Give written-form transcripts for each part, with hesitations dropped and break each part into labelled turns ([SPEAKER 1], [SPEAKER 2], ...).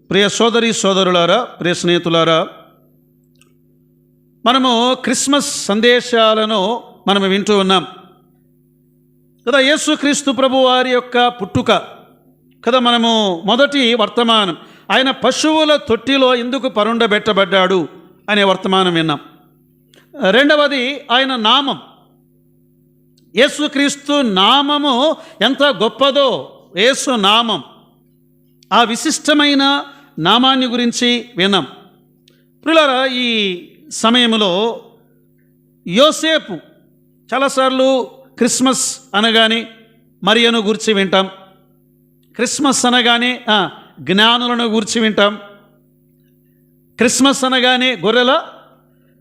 [SPEAKER 1] ప్రియ సోదరి సోదరులారా, ప్రియ స్నేహితులారా, మనము క్రిస్మస్ సందేశాలను మనము వింటూ ఉన్నాం కదా. యేసుక్రీస్తు ప్రభు వారి యొక్క పుట్టుక కదా మనము మొదటి వర్తమానం, ఆయన పశువుల తొట్టిలో ఎందుకు పరుండబెట్టబడ్డాడు అనే వర్తమానం విన్నాం. రెండవది ఆయన నామం, యేసుక్రీస్తు నామము ఎంత గొప్పదో, యేసు నామం, ఆ విశిష్టమైన నామాన్ని గురించి విన్నాం. ప్రియులారా, ఈ సమయంలో యోసేపు, చాలాసార్లు క్రిస్మస్ అనగానే మరియను గురించి వింటాం, క్రిస్మస్ అనగానే జ్ఞానులను గురించి వింటాం, క్రిస్మస్ అనగానే గొర్రెల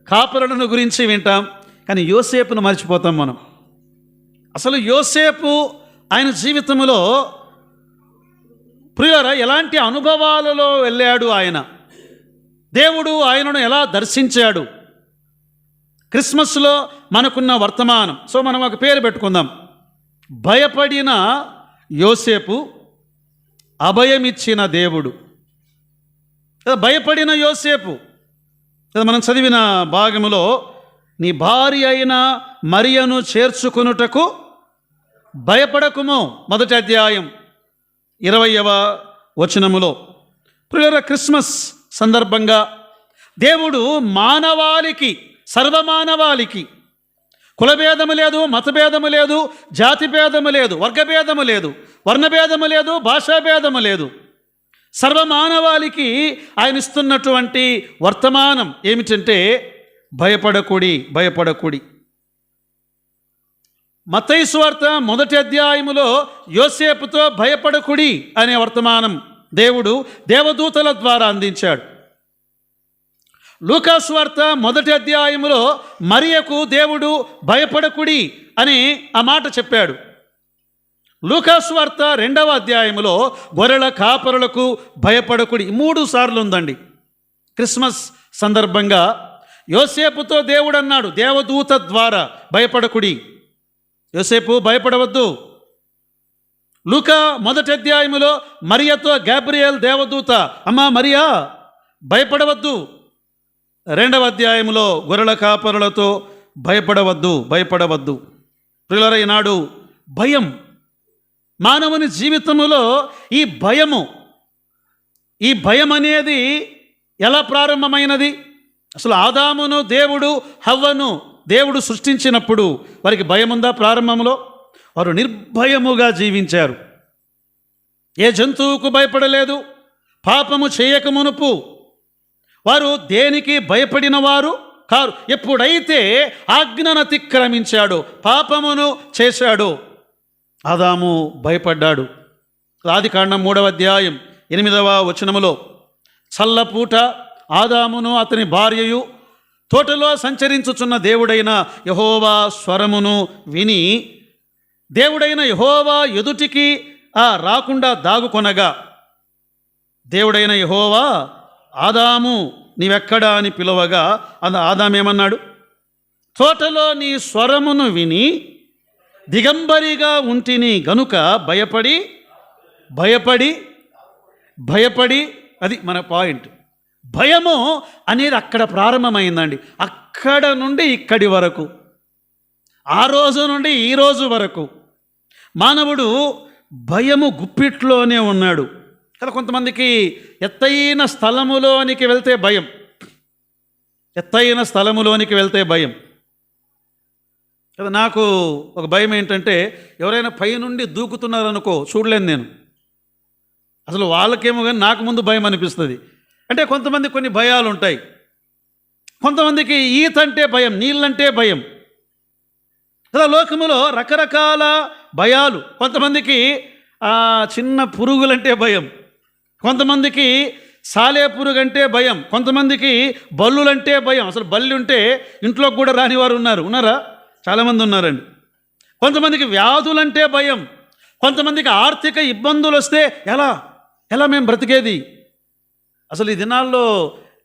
[SPEAKER 1] కాపరులను గురించి వింటాం. కానీ యోసేపును మర్చిపోతాం మనం. అసలు యోసేపు ఆయన జీవితంలో ప్రియులారా ఎలాంటి అనుభవాలలో వెళ్ళాడు, ఆయన దేవుడు ఆయనను ఎలా దర్శించాడు. క్రిస్మస్లో మనకున్న వర్తమానం, సో మనం ఒక పేరు పెట్టుకుందాం, భయపడిన యోసేపు, అభయమిచ్చిన దేవుడు. భయపడిన యోసేపు మనం చదివిన భాగములో, నీ భార్య అయిన మరియను చేర్చుకొనుటకు భయపడకుము, మొదటి అధ్యాయం 20వ వచనములో. ప్రియులారా, క్రిస్మస్ సందర్భంగా దేవుడు మానవాళికి, సర్వమానవాళికి, కులభేదము లేదు, మతభేదము లేదు, జాతి భేదము లేదు, వర్గభేదము లేదు, వర్ణభేదము లేదు, భాషాభేదము లేదు, సర్వమానవాళికి ఆయన ఇస్తున్నటువంటి వర్తమానం ఏమిటంటే భయపడకుడి, భయపడకుడి. మత్తయి సువార్త మొదటి అధ్యాయములో యోసేపుతో భయపడకుడి అనే వర్తమానం దేవుడు దేవదూతల ద్వారా అందించాడు. లూకా సువార్త మొదటి అధ్యాయములో మరియకు దేవుడు భయపడకుడి అని ఆ మాట చెప్పాడు. లూకా సువార్త 2వ అధ్యాయములో గొర్రెల కాపరులకు భయపడకుడి 3 సార్లు ఉందండి. క్రిస్మస్ సందర్భంగా యోసేపుతో దేవుడు అన్నాడు దేవదూత ద్వారా, భయపడకుడి, యోసేపు భయపడవద్దు. లూకా మొదటి అధ్యాయములో మరియతో గాబ్రియేల్ దేవదూత, అమ్మా మరియా భయపడవద్దు. 2వ అధ్యాయములో గొర్రెల కాపరులతో భయపడవద్దు, భయపడవద్దు. ప్రియులారా, ఈనాడు భయం మానవుని జీవితంలో, ఈ భయం అనేది ఎలా ప్రారంభమైనది? అసలు ఆదామును దేవుడు, హవ్వను దేవుడు సృష్టించినప్పుడు వారికి భయం ఉందా? ప్రారంభంలో వారు నిర్భయముగా జీవించారు, ఏ జంతువుకు భయపడలేదు. పాపము చేయక మునుపు వారు దేనికి భయపడిన వారు కారు. ఎప్పుడైతే ఆజ్ఞను అతిక్రమించాడో, పాపమును చేశాడో, ఆదాము భయపడ్డాడు. ఆదికాండం 3వ అధ్యాయం 8వ వచనములో, చల్లపూట ఆదామును అతని భార్యయు తోటలో సంచరించుచున్న దేవుడైన యెహోవా స్వరమును విని, దేవుడైన యెహోవా ఎదుటికి రాకుండా దాగుకొనగా, దేవుడైన యెహోవా ఆదాము నీవెక్కడా అని పిలవగా, ఆదామేమన్నాడు? తోటలో నీ స్వరమును విని దిగంబరిగా ఉంటిని గనుక భయపడి అది మన పాయింట్. భయము అనేది అక్కడ ప్రారంభమైందండి. అక్కడ నుండి ఇక్కడి వరకు, ఆ రోజు నుండి ఈ రోజు వరకు మానవుడు భయము గుప్పిట్లోనే ఉన్నాడు కదా. కొంతమందికి ఎత్తైన స్థలములోనికి వెళ్తే భయం, ఎత్తైన స్థలములోనికి వెళ్తే భయం కదా. నాకు ఒక భయం ఏంటంటే, ఎవరైనా పైనుండి దూకుతున్నారనుకో, చూడలేను నేను అసలు. వాళ్ళకేమో కానీ నాకు ముందు భయం అనిపిస్తుంది. అంటే కొంతమంది కొన్ని భయాలు ఉంటాయి. కొంతమందికి ఈత అంటే భయం, నీళ్ళంటే భయం కదా. లోకములో రకరకాల భయాలు. కొంతమందికి చిన్న పురుగులంటే భయం, కొంతమందికి సాలే పురుగు అంటే భయం, కొంతమందికి బల్లులంటే భయం. అసలు బల్లి ఉంటే ఇంట్లోకి కూడా రాని వారు ఉన్నారా? చాలామంది ఉన్నారండి. కొంతమందికి వ్యాధులంటే భయం, కొంతమందికి ఆర్థిక ఇబ్బందులు వస్తే ఎలా మేము బ్రతికేది. అసలు ఈ దినాల్లో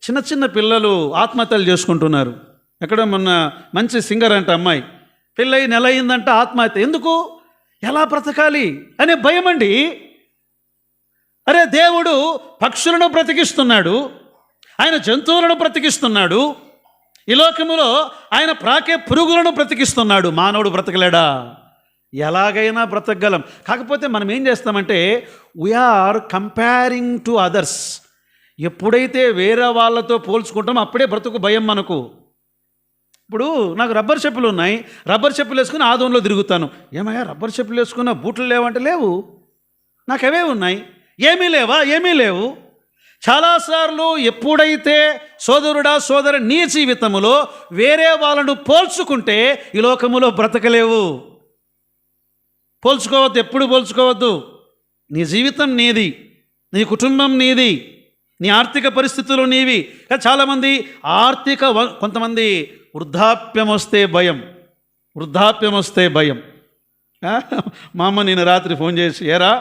[SPEAKER 1] చిన్న చిన్న పిల్లలు ఆత్మహత్యలు చేసుకుంటున్నారు. ఎక్కడ మొన్న మంచి సింగర్ అంట అమ్మాయి, పెళ్ళై నెల అయిందంట ఆత్మహత్య. ఎందుకు? ఎలా బ్రతకాలి అనే భయం అండి. అరే దేవుడు పక్షులను బ్రతికిస్తున్నాడు, ఆయన జంతువులను బ్రతికిస్తున్నాడు, ఈ లోకములో ఆయన ప్రాకే పురుగులను బ్రతికిస్తున్నాడు. మానవుడు బ్రతకలేడా? ఎలాగైనా బ్రతకగలం. కాకపోతే మనం ఏం చేస్తామంటే వీఆర్ కంపేరింగ్ టు అదర్స్. ఎప్పుడైతే వేరే వాళ్ళతో పోల్చుకుంటామో అప్పుడే బ్రతుకు భయం మనకు. ఇప్పుడు నాకు రబ్బర్ చెప్పులు ఉన్నాయి, రబ్బర్ చెప్పులు వేసుకుని ఆదంలో తిరుగుతాను. ఏమయ్యా రబ్బర్ చెప్పులు వేసుకున్న బూట్లు లేవంటే లేవు, నాకు అవే ఉన్నాయి. ఏమీ లేవా? ఏమీ లేవు. చాలాసార్లు ఎప్పుడైతే సోదరుడా సోదరు నీ జీవితంలో వేరే వాళ్ళను పోల్చుకుంటే ఈ లోకములో బ్రతకలేవు. పోల్చుకోవద్దు, ఎప్పుడు పోల్చుకోవద్దు. నీ జీవితం నీది, నీ కుటుంబం నీది, నీ ఆర్థిక పరిస్థితులు నీవి. చాలామంది కొంతమంది వృద్ధాప్యం వస్తే భయం. మా అమ్మ నేను రాత్రి ఫోన్ చేసి, ఏరా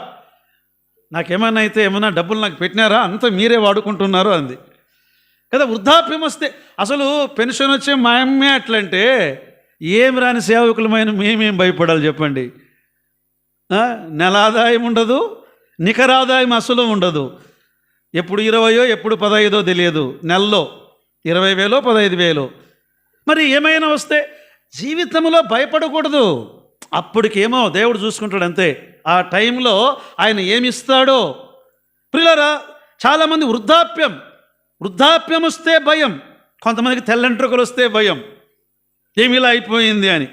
[SPEAKER 1] నాకేమైనా అయితే ఏమైనా డబ్బులు నాకు పెట్టినారా, అంతా మీరే వాడుకుంటున్నారు అంది కదా. వృద్ధాప్యం వస్తే అసలు పెన్షన్ వచ్చే మా అమ్మే అట్లంటే ఏమి రాని సేవకులమైన మేమేం భయపడాలి చెప్పండి. నెల ఆదాయం ఉండదు, నికర ఆదాయం అసలు ఉండదు. ఎప్పుడు 20 ఎప్పుడు 15 తెలియదు. నెలలో 20,000 15,000. మరి ఏమైనా వస్తే జీవితంలో భయపడకూడదు. అప్పటికేమో దేవుడు చూసుకుంటాడు అంతే. ఆ టైంలో ఆయన ఏమిస్తాడో. ప్రియులారా, చాలామంది వృద్ధాప్యం వస్తే భయం, కొంతమందికి తెల్లంట్రుకలు వస్తే భయం, ఏమి ఇలా అయిపోయింది అని.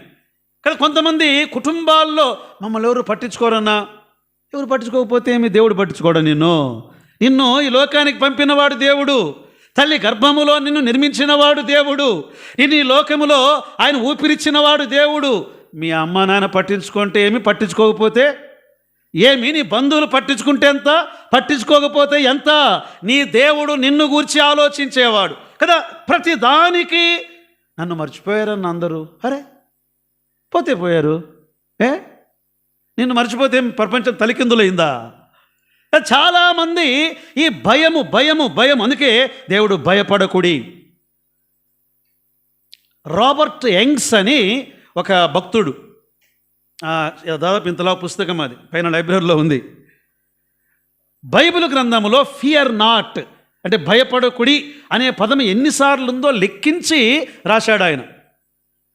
[SPEAKER 1] కానీ కొంతమంది కుటుంబాల్లో మమ్మల్ని ఎవరు పట్టించుకోరన్నా. ఎవరు పట్టించుకోకపోతే ఏమి, దేవుడు పట్టించుకోవడం. నిన్ను ఈ లోకానికి పంపినవాడు దేవుడు, తల్లి గర్భములో నిన్ను నిర్మించినవాడు దేవుడు, నిన్ను ఈ లోకములో ఆయన ఊపిరిచ్చినవాడు దేవుడు. మీ అమ్మ నాన్న పట్టించుకుంటే ఏమి, పట్టించుకోకపోతే ఏమి, నీ బంధువులు పట్టించుకుంటే ఎంత, పట్టించుకోకపోతే ఎంత. నీ దేవుడు నిన్ను గూర్చి ఆలోచించేవాడు కదా. ప్రతి దానికి నన్ను మర్చిపోయారన్న అందరూ, అరే పోతే పోయారు, నిన్ను మర్చిపోతే ప్రపంచం తలికిందులైందా? చాలామంది ఈ భయము. అందుకే దేవుడు భయపడకుడి. రాబర్ట్ యంగ్స్ అని ఒక భక్తుడు, దాదాపు ఇంతలా పుస్తకం, అది పైన లైబ్రరీలో ఉంది. బైబిల్ గ్రంథంలో ఫియర్ నాట్ అంటే భయపడకుడి అనే పదం ఎన్నిసార్లు ఉందో లెక్కించి రాశాడు ఆయన.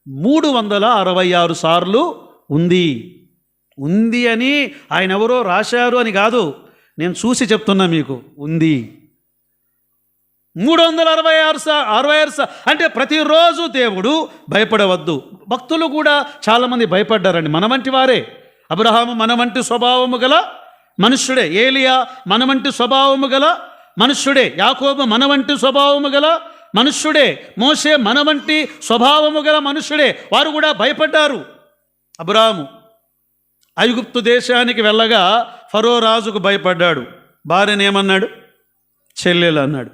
[SPEAKER 1] 366 సార్లు ఉంది అని ఆయన ఎవరో రాశారు అని కాదు, నేను చూసి చెప్తున్నా మీకు, ఉంది. 366 అంటే ప్రతిరోజు దేవుడు భయపడవద్దు. భక్తులు కూడా చాలామంది భయపడ్డారండి, మన వంటి వారే. అబ్రహాము మన వంటి స్వభావము గల మనుష్యుడే, ఏలియా మన వంటి స్వభావము గల మనుష్యుడే, యాకోబు మన వంటి స్వభావము గల మనుష్యుడే, మోషే మన వంటి స్వభావము గల మనుష్యుడే. వారు కూడా భయపడ్డారు. అబ్రహాము ఐగుప్తు దేశానికి వెళ్ళగా ఫరో రాజుకు భయపడ్డాడు, భార్యను ఏమన్నాడు, చెల్లెలు అన్నాడు.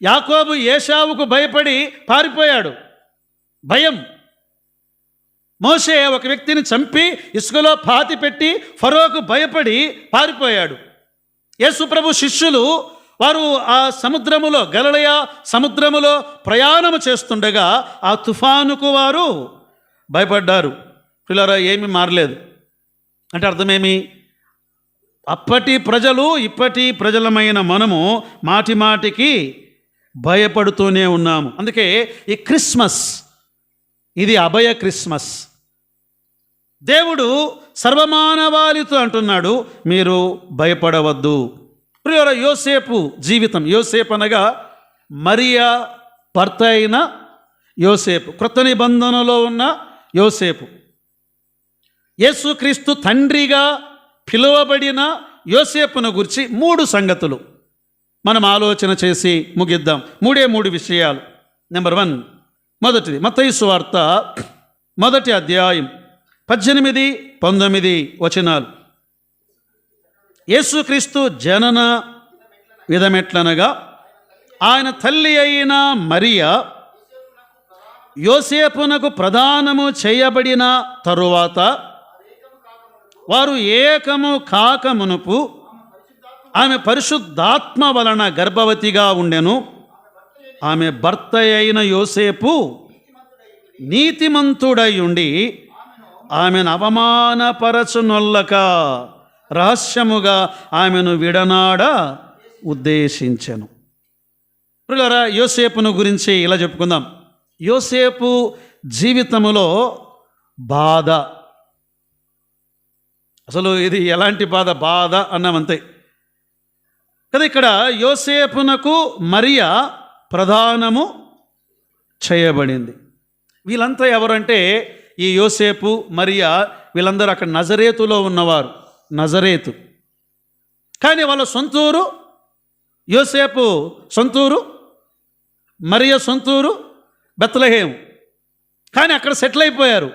[SPEAKER 1] యాకోబు ఏశావుకు భయపడి పారిపోయాడు, భయం. మోషే ఒక వ్యక్తిని చంపి ఇసుకలో పాతి పెట్టి ఫరోకు భయపడి పారిపోయాడు. యేసుప్రభు శిష్యులు వారు ఆ సముద్రములో, గలిలయ సముద్రములో ప్రయాణము చేస్తుండగా ఆ తుఫానుకు వారు భయపడ్డారు. పిల్లరా, ఏమీ మారలేదు అంటే అర్థమేమి? అప్పటి ప్రజలు ఇప్పటి ప్రజలమైన మనము మాటికి భయపడుతూనే ఉన్నాము. అందుకే ఈ క్రిస్మస్ ఇది అభయ క్రిస్మస్. దేవుడు సర్వమానవాళితో అంటున్నాడు, మీరు భయపడవద్దు. ప్రియుల, యోసేపు జీవితం, యోసేపు అనగా మరియా భర్త అయిన యోసేపు, క్రొత్త నిబంధనలో ఉన్న యోసేపు, యేసుక్రీస్తు తండ్రిగా పిలువబడిన యోసేపును గురించి 3 సంగతులు మనం ఆలోచన చేసి ముగిద్దాం. 3 విషయాలు. నెంబర్ 1, మొదటిది మత్తయి సువార్త 1వ అధ్యాయం 18, 19 వచనాలు. యేసుక్రీస్తు జనన విధమెట్లనగా, ఆయన తల్లి అయిన మరియా యోసేపునకు ప్రదానము చేయబడిన తరువాత వారు ఏకము కాకమునుపు ఆమె పరిశుద్ధాత్మ వలన గర్భవతిగా ఉండెను. ఆమె భర్త అయిన యోసేపు నీతిమంతుడై ఉండి ఆమెను అవమానపరచునొల్లక రహస్యముగా ఆమెను విడనాడ ఉద్దేశించెను. ప్రియులారా, యోసేపును గురించి ఇలా చెప్పుకుందాం. యోసేపు జీవితములో బాధ, అసలు ఇది ఎలాంటి బాధ అన్నామంతే కదా. ఇక్కడ యోసేపునకు మరియా ప్రధానము చేయబడింది. వీళ్ళంతా ఎవరంటే ఈ యోసేపు మరియా వీళ్ళందరూ అక్కడ నజరేతులో ఉన్నవారు. నజరేతు కానీ వాళ్ళ సొంతూరు, యోసేపు సొంతూరు, మరియా సొంతూరు బెత్లెహేం. కానీ అక్కడ సెటిల్ అయిపోయారు.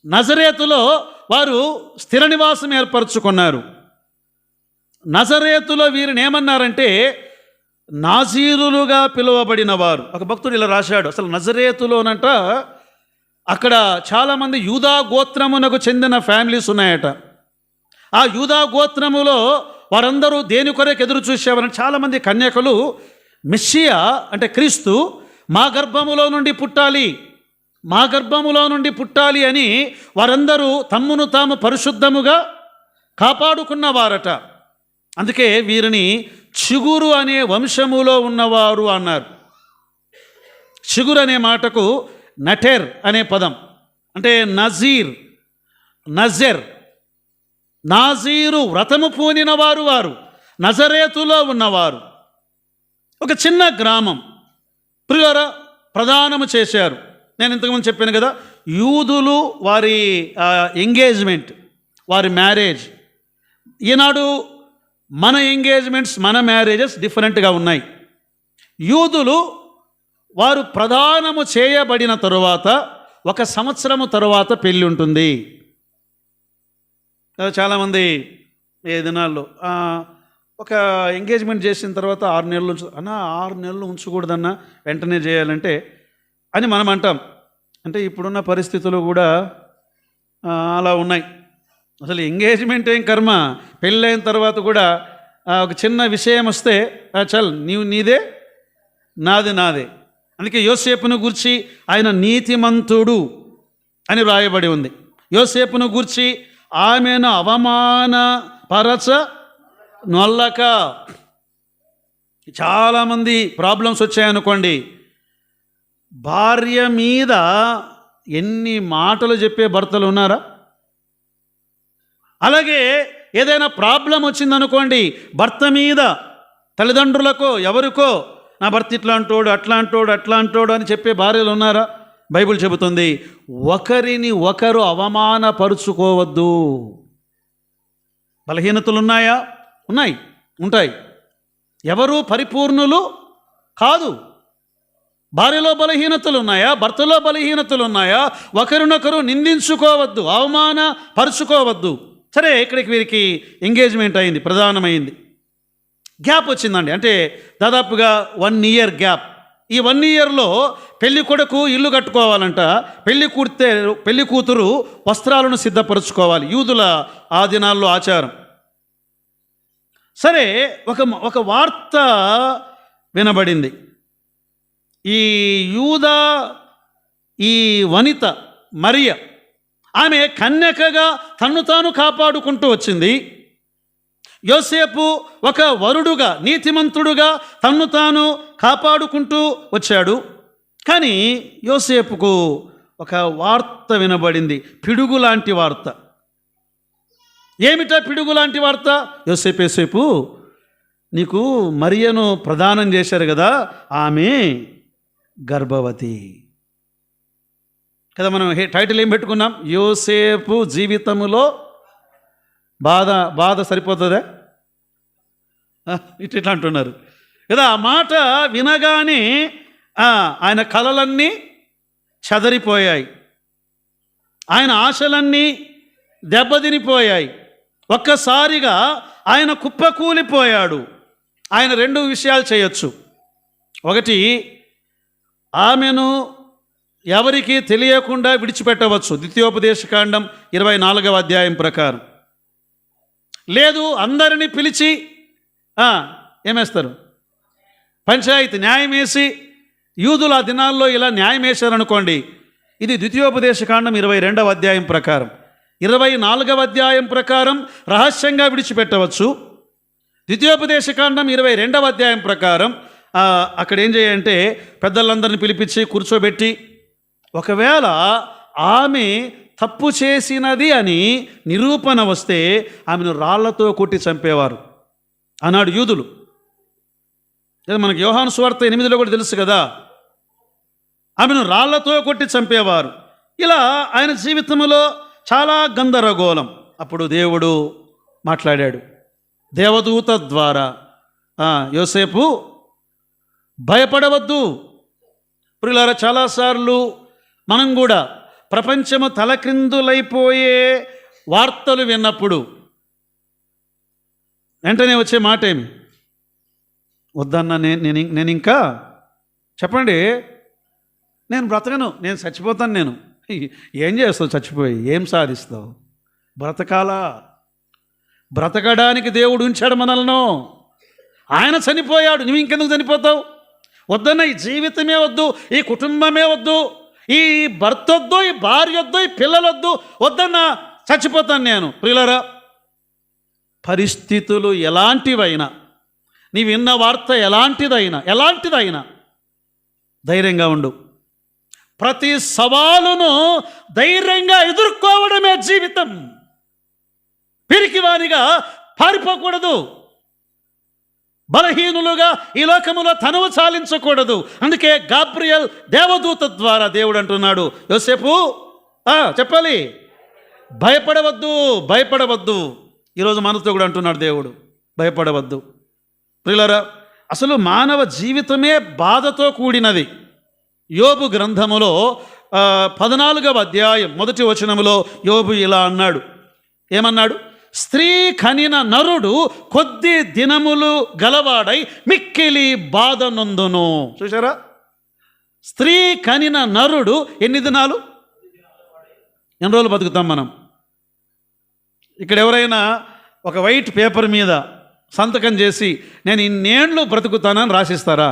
[SPEAKER 1] నజరేతులో వారు స్థిర నివాసం ఏర్పరచుకున్నారు. నజరేతులో వీరిని ఏమన్నారంటే నాజీరులుగా పిలువబడిన వారు. ఒక భక్తుడు ఇలా రాశాడు, అసలు నజరేతులోనంట అక్కడ చాలామంది యూదా గోత్రమునకు చెందిన ఫ్యామిలీస్ ఉన్నాయట. ఆ యూదా గోత్రములో వారందరూ దేని కొరకు ఎదురు చూసేవారని చాలామంది కన్యకలు మెస్సియా అంటే క్రీస్తు మా గర్భములో నుండి పుట్టాలి, మా గర్భములో నుండి పుట్టాలి అని వారందరూ తమ్మును తాము పరిశుద్ధముగా కాపాడుకున్నవారట. అందుకే వీరిని చిగురు అనే వంశములో ఉన్నవారు అన్నారు. చిగురు అనే మాటకు నటెర్ అనే పదం అంటే నజర్ నాజీరు వ్రతము పూనిన వారు నజరేతులో ఉన్నవారు. ఒక చిన్న గ్రామం ప్రియులారా ప్రదానము చేశారు. నేను ఇంతకుముందు చెప్పాను కదా, యూదులు వారి ఎంగేజ్మెంట్, వారి మ్యారేజ్. ఈనాడు మన ఎంగేజ్మెంట్స్, మన మ్యారేజెస్ డిఫరెంట్గా ఉన్నాయి. యూదులు వారు ప్రదానము చేయబడిన తరువాత 1 సంవత్సరము తరువాత పెళ్ళి ఉంటుంది. చాలామంది ఏ దినాల్లో ఒక ఎంగేజ్మెంట్ చేసిన తర్వాత 6 నెలలు అన్నా 6 నెలలు ఉంచకూడదన్నా, వెంటనే చేయాలంటే అని మనం అంటాం. అంటే ఇప్పుడున్న పరిస్థితులు కూడా అలా ఉన్నాయి. అసలు ఎంగేజ్మెంట్ ఏం కర్మ, పెళ్ళైన తర్వాత కూడా ఒక చిన్న విషయం వస్తే చల్ నీదే నాదే. అందుకే యోసేపును గూర్చి ఆయన నీతిమంతుడు అని వ్రాయబడి ఉంది. యోసేపును గూర్చి ఆమెను అవమానపరచ నొల్లక. చాలామంది ప్రాబ్లమ్స్ వచ్చాయనుకోండి, భార్య మీద ఎన్ని మాటలు చెప్పే భర్తలు ఉన్నారా? అలాగే ఏదైనా ప్రాబ్లం వచ్చిందనుకోండి, భర్త మీద తల్లిదండ్రులకో ఎవరికో నా భర్త ఇట్లా అంటోడు అట్లా అంటోడు అని చెప్పే భార్యలు ఉన్నారా? బైబిల్ చెబుతుంది ఒకరిని ఒకరు అవమానపరుచుకోవద్దు. బలహీనతలు ఉన్నాయా? ఉంటాయి. ఎవరు పరిపూర్ణులు కాదు. భార్యలో బలహీనతలు ఉన్నాయా? భర్తలో బలహీనతలు ఉన్నాయా? ఒకరినొకరు నిందించుకోవద్దు, అవమానపరుచుకోవద్దు. సరే, ఇక్కడికి వీరికి ఎంగేజ్మెంట్ అయింది, ప్రధానమైంది. గ్యాప్ వచ్చిందండి, అంటే దాదాపుగా 1 ఇయర్ గ్యాప్. ఈ 1 ఇయర్లో పెళ్లి కొడుకు ఇల్లు కట్టుకోవాలంట, పెళ్లి కూతురు వస్త్రాలను సిద్ధపరచుకోవాలి. యూదుల ఆ దినాల్లో ఆచారం. సరే, ఒక వార్త వినబడింది. ఈ వనిత మరియ, ఆమె కన్యకగా తన్ను తాను కాపాడుకుంటూ వచ్చింది. యోసేపు ఒక వరుడుగా, నీతిమంతుడుగా తన్ను తాను కాపాడుకుంటూ వచ్చాడు. కానీ యోసేపుకు ఒక వార్త వినబడింది, పిడుగు లాంటి వార్త. ఏమిటా పిడుగు లాంటి వార్త? యోసేపు నీకు మరియను ప్రదానం చేశారు కదా, ఆమె గర్భవతి కదా. మనం టైటిల్ ఏం పెట్టుకున్నాం? యోసేపు జీవితములో బాధ సరిపోతుందా? ఇట్లా అంటున్నారు కదా. ఆ మాట వినగానే ఆయన కలలన్నీ చెదరిపోయాయి, ఆయన ఆశలన్నీ దెబ్బతినిపోయాయి. ఒక్కసారిగా ఆయన కుప్పకూలిపోయాడు. ఆయన 2 విషయాలు చేయొచ్చు. ఒకటి, ఆమెను ఎవరికి తెలియకుండా విడిచిపెట్టవచ్చు, ద్వితీయోపదేశకాండం 24వ అధ్యాయం ప్రకారం. లేదు, అందరినీ పిలిచి ఏమేస్తారు? పంచాయతీ న్యాయం వేసి. యూదుల ఆ దినాల్లో ఇలా న్యాయం వేశారనుకోండి, ఇది ద్వితీయోపదేశకాండం 22వ అధ్యాయం ప్రకారం. 24వ అధ్యాయం ప్రకారం రహస్యంగా విడిచిపెట్టవచ్చు. ద్వితీయోపదేశకాండం 22వ అధ్యాయం ప్రకారం అక్కడ ఏం చేయాలంటే పెద్దలందరిని పిలిపించి కూర్చోబెట్టి ఒకవేళ ఆమె తప్పు చేసినది అని నిరూపణ వస్తే ఆమెను రాళ్లతో కొట్టి చంపేవారు ఆనాడు యూదులు. మనకి యోహాను సువార్త 8లో కూడా తెలుసు కదా, ఆమెను రాళ్లతో కొట్టి చంపేవారు. ఇలా ఆయన జీవితంలో చాలా గందరగోళం. అప్పుడు దేవుడు మాట్లాడాడు దేవదూత ద్వారా, యోసేపు భయపడవద్దు. ప్రియులారా, చాలాసార్లు మనం కూడా ప్రపంచము తలక్రిందులైపోయే వార్తలు విన్నప్పుడు వెంటనే వచ్చే మాట ఏమి? వద్దన్నా నేను ఇంకా చెప్పండి, నేను బ్రతకను, నేను చచ్చిపోతాను. నేను ఏం చేస్తావు? చచ్చిపోయి ఏం సాధిస్తావు? బ్రతకాలా? బ్రతకడానికి దేవుడు ఉంచాడు మనల్ని. ఆయన చనిపోయాడు, నువ్వు ఇంకెందుకు చనిపోతావు? వద్దన్న ఈ జీవితమే వద్దు, ఈ కుటుంబమే వద్దు, ఈ భర్త వద్దు, ఈ భార్య వద్దు, ఈ పిల్లలు వద్దు, వద్దన్న చచ్చిపోతాను నేను. ప్రియులారా, పరిస్థితులు ఎలాంటివైనా, నీ విన్న వార్త ఎలాంటిదైనా ధైర్యంగా ఉండు. ప్రతి సవాలును ధైర్యంగా ఎదుర్కోవడమే జీవితం. పిరికివానిగా పారిపోకూడదు, బలహీనులుగా ఈ లోకములో తనువు చాలించకూడదు. అందుకే గాబ్రియల్ దేవదూత ద్వారా దేవుడు అంటున్నాడు, యోసేపు చెప్పాలి, భయపడవద్దు. ఈరోజు మనతో కూడా అంటున్నాడు దేవుడు, భయపడవద్దు. ప్రియులారా, అసలు మానవ జీవితమే బాధతో కూడినది. యోబు గ్రంథములో 14వ అధ్యాయం 1వ వచనములో యోబు ఇలా అన్నాడు. ఏమన్నాడు? స్త్రీ కనిన నరుడు కొద్ది దినములు గలవాడై మిక్కిలి బాధ నొందును. చూసారా? స్త్రీ కనిన నరుడు ఎన్ని దినాలు, ఎన్ని రోజులు బతుకుతాం మనం? ఇక్కడ ఎవరైనా ఒక వైట్ పేపర్ మీద సంతకం చేసి నేను ఇన్నేళ్ళు బ్రతుకుతానని రాసిస్తారా?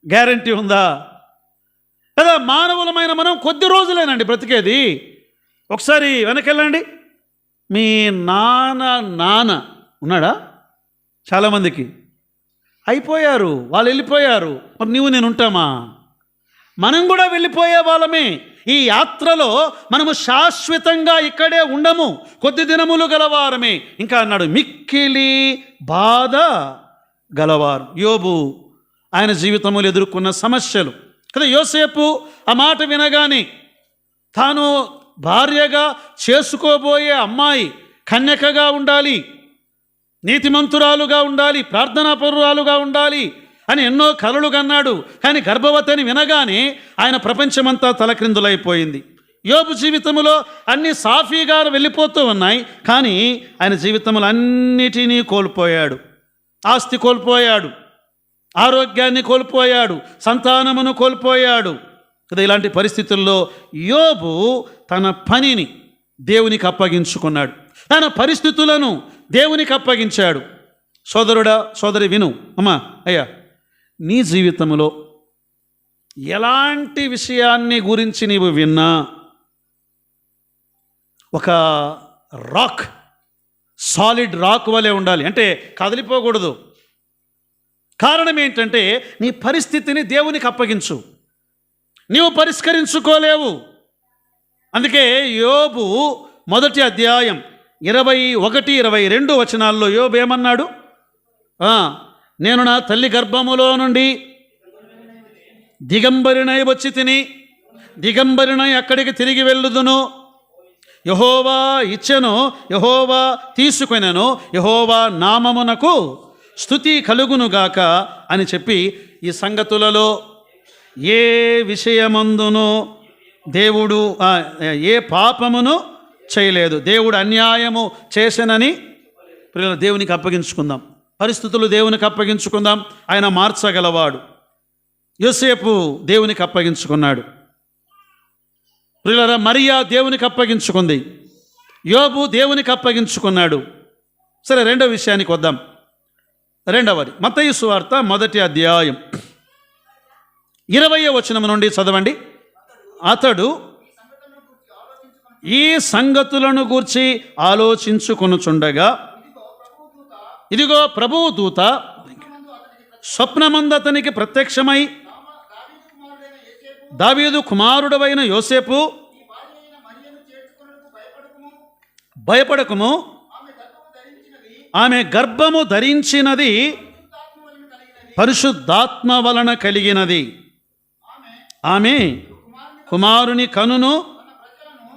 [SPEAKER 1] గ్యారంటీ ఉందా? కదా, మానవులమైన మనం కొద్ది రోజులేనండి బ్రతికేది. ఒకసారి వెనకెళ్ళండి. మీ నాన్న ఉన్నాడా? చాలామందికి అయిపోయారు, వాళ్ళు వెళ్ళిపోయారు. మరి నువ్వు నేను ఉంటామా? మనం కూడా వెళ్ళిపోయే వాళ్ళమే. ఈ యాత్రలో మనము శాశ్వతంగా ఇక్కడే ఉండము, కొద్ది దినములు గలవారమే. ఇంకా అన్నాడు మిక్కిలి బాధ గలవారు. యోబు ఆయన జీవితంలో ఎదుర్కొన్న సమస్యలు కదా. యోసేపు ఆ మాట వినగానే తాను భార్యగా చేసుకోబోయే అమ్మాయి కన్యకగా ఉండాలి, నీతిమంతురాలుగా ఉండాలి, ప్రార్థనాపరురాలుగా ఉండాలి అని ఎన్నో కలలు కన్నాడు. కానీ గర్భవతి అని వినగానే ఆయన ప్రపంచమంతా తలక్రిందులైపోయింది. యోబు జీవితంలో అన్ని సాఫీగా వెళ్ళిపోతూ ఉన్నాయి, కానీ ఆయన జీవితంలో అన్నిటినీ కోల్పోయాడు. ఆస్తి కోల్పోయాడు, ఆరోగ్యాన్ని కోల్పోయాడు, సంతానమును కోల్పోయాడు కదా. ఇలాంటి పరిస్థితుల్లో యోబు తన పనిని దేవునికి అప్పగించుకున్నాడు, తన పరిస్థితులను దేవునికి అప్పగించాడు. సోదరుడా, సోదరి విను. అమ్మా, అయ్యా, నీ జీవితంలో ఎలాంటి విషయాన్ని గురించి నీవు విన్నా ఒక రాక్, సాలిడ్ రాక్ వలె ఉండాలి. అంటే కదిలిపోకూడదు. కారణం ఏంటంటే నీ పరిస్థితిని దేవునికి అప్పగించు, నీవు పరిష్కరించుకోలేవు. అందుకే యోబు 1వ అధ్యాయం 21, 22 వచనాల్లో యోబు ఏమన్నాడు? నేను నా తల్లి గర్భములో నుండి దిగంబరినై వచ్చి తిని దిగంబరినై అక్కడికి తిరిగి వెళ్ళుదును. యెహోవా ఇచ్చెను, యెహోవా తీసుకొనెను, యెహోవా నామమునకు స్తుతి కలుగునుగాక అని చెప్పి ఈ సంగతులలో ఏ విషయమందును దేవుడు ఏ పాపమును చేయలేదు, దేవుడు అన్యాయము చేసెనని దేవునికి అప్పగించుకుందాం. పరిస్థితులు దేవునికి అప్పగించుకుందాం. ఆయన మార్చగలవాడు. యోసేపు దేవునికి అప్పగించుకున్నాడు. ప్రియులారా, మరియా దేవునికి అప్పగించుకుంది, యోబు దేవునికి అప్పగించుకున్నాడు. సరే, రెండవ విషయానికి వద్దాం. రెండవది మత్తయి సువార్త 1వ అధ్యాయం 20వ వచనం నుండి చదవండి. అతడు ఈ సంగతులను గూర్చి ఆలోచించుకొనుచుండగా ఇదిగో ప్రభువు దూత స్వప్నమందు అతనికి ప్రత్యక్షమై, దావీదు కుమారుడవైన యోసేపు, భయపడకుము, ఆమె గర్భము ధరించినది పరిశుద్ధాత్మ వలన కలిగినది. ఆమె కుమారుని కనును,